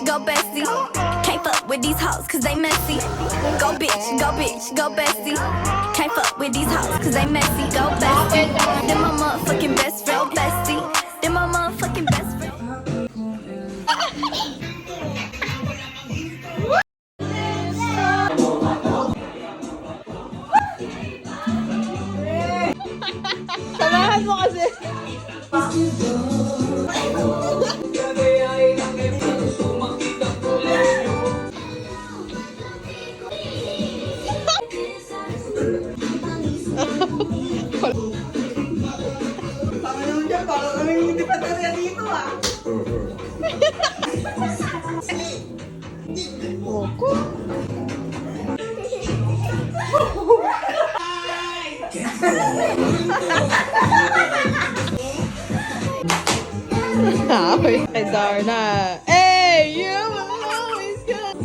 go bestie. Can't fuck with these hoes cause they messy. Go bitch, go bestie. Can't fuck with these hoes cause they messy. Go bestie. Then my motherfucking best friend, bestie. Then my motherfucking best friend. Samahan mo kasi. Panginoon dyan, baka kami hindi pa talaga dito ah. Ay, Darna. Hey, you will always come.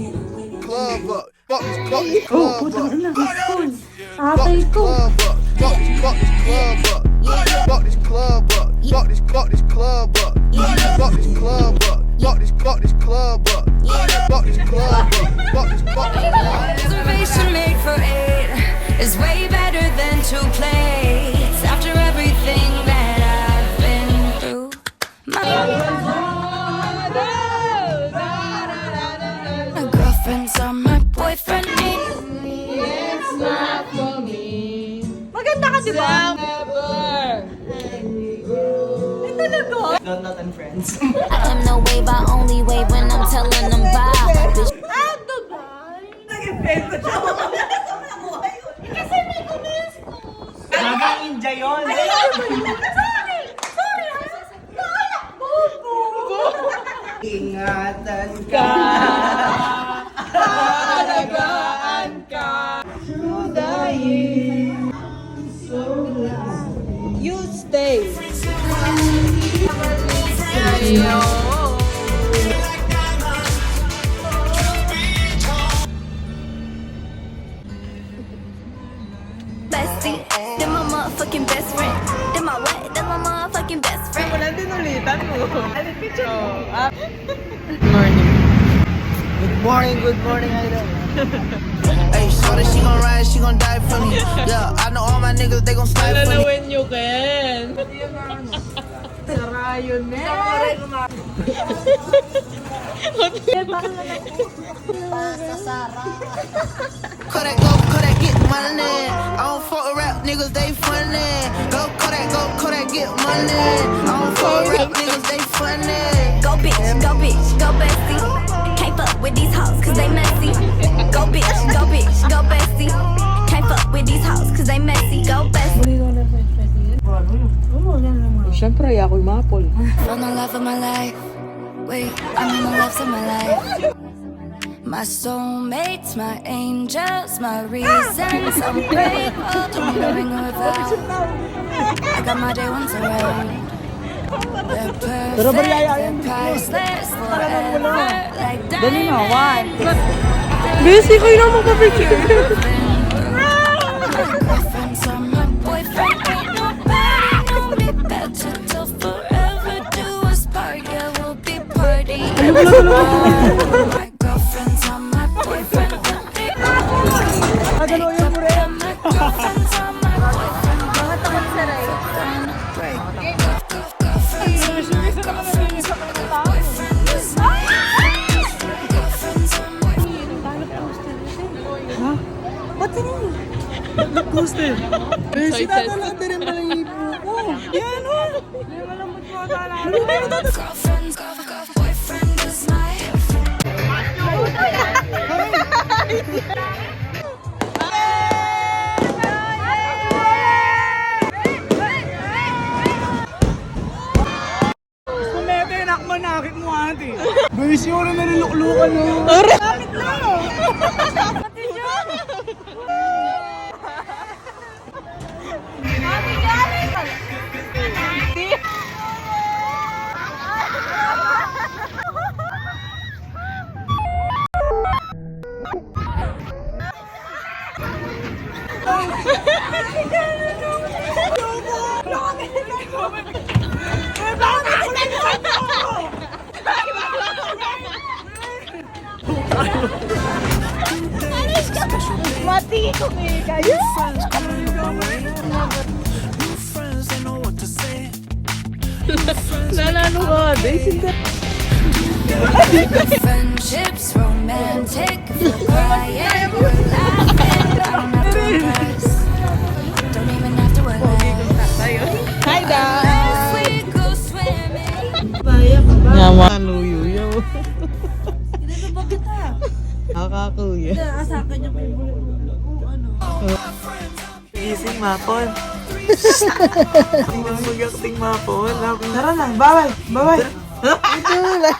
Club up. Fuck this club up. Fuck this Tatay ko. club up. Fuck this club up. Fuck this club up. Fuck this club up. Fuck this club up. Fuck this club up. Fuck this club up. Reservation made for 8 is way better than 2 plates. After everything that I've been through, my girlfriends are my boyfriend. It's not for me. Maganda ka, di ba? Never. Not and friends. I am no wave, I only wave when I'm telling them bye. Bitch, Naging friend ko siya. Sobrang buhay yun. Kasi may kumiskos. Gagang India yun. Ingatan ka. Alagaan ka. Through the years. You stay. bestie, they're my motherfucking best friend. They're my what? They're my motherfucking best friend. Wala din ulitan mo. Ano picture mo? Morning. Good morning, idol. Hey, shorty, she gon' ride, she gon' die for me. Yeah, I know all my niggas, they gon' slide for me. Lalawin nyo, Ken. Sarayon na. Kodak, get money. I don't fuck with rap niggas, they funny. Go Kodak, get money. I don't fuck with rap niggas, they funny. Go bitch, go bestie. Can't fuck with these hoes cause they messy. Go bitch, go bestie. Can't fuck with these hoes cause they messy. Go bestie. Siyempre, ako yung mapol. Found the love of my life. Wait, I'm in the loves of my life. My soulmates, my angels, my reasons. I'm grateful to me to ring a bell. I got my day ones around. They're perfect, they're priceless, forever. Like diamonds. Busy ko yung magpapicture. My girlfriends are my boyfriend. Ain't nobody know me better till forever do us part. Yeah, we'll be partying. My girlfriends are my boyfriend. Agano yun mo rin. My girlfriends are my boyfriend. Mga takot sa rin. Ba't ganun? Nag-ghosted. Sinatala ka rin pala yung ipo ko. Yan o. Hindi malambot mo tala. Girlfriends, boyfriend is my Kumete, nakmanakit mo ate. Bayos yung na niluklukan mo. Kapit lang o. Nanalo ka, Daisy. Friendships romantic, we're crying, we're laughing. I don't have to impress, don't even have to wear less. Hi, Dad. If we go swimming. Nama. Luyo. Nakakakuya. Gising mapon. Tingnan mo yung ting mapon. Tara na, bawal. Bawal. Ito na.